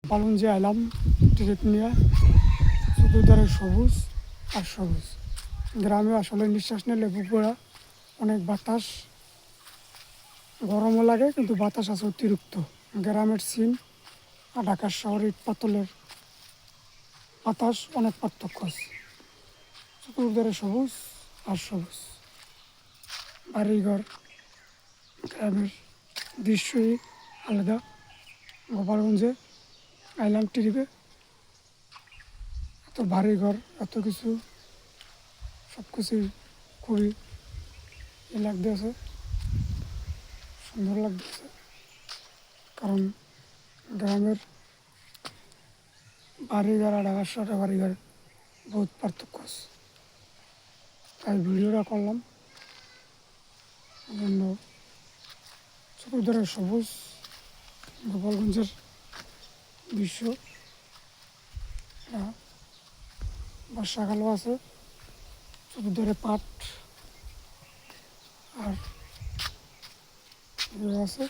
গোপালগঞ্জে আইলাম ট্রিপ নিয়ে, চতুর্ধারে সবুজ আর সবুজ। গ্রামে আসলে নিঃশ্বাস নিলে বুকভরা অনেক বাতাস, গরমও লাগে কিন্তু বাতাস আছে অতিরিক্ত। গ্রামের সিন আর ঢাকার শহরে ইট পাতলের বাতাস অনেক পার্থক্য আছে। চতুর্ধারে সবুজ আর সবুজ, বাড়িঘর, গ্রামের দৃশ্যই আলাদা। গোপালগঞ্জে আইলাম ট্রিপে, এত বাড়িঘর, এত কিছু, সব কিছুই খুবই লাগতেছে, সুন্দর লাগতেছে। কারণ গ্রামের বাড়িঘর আর ঢাকার শহরের বাড়িঘর বহুত পার্থক্য আছে। তাই ভিডিওটা করলাম, জন্য চতুর্ধারে সবুজ গোপালগঞ্জের দৃশ্য। বর্ষাকালও আছে, চতুর্ধারে পাট আর আছে।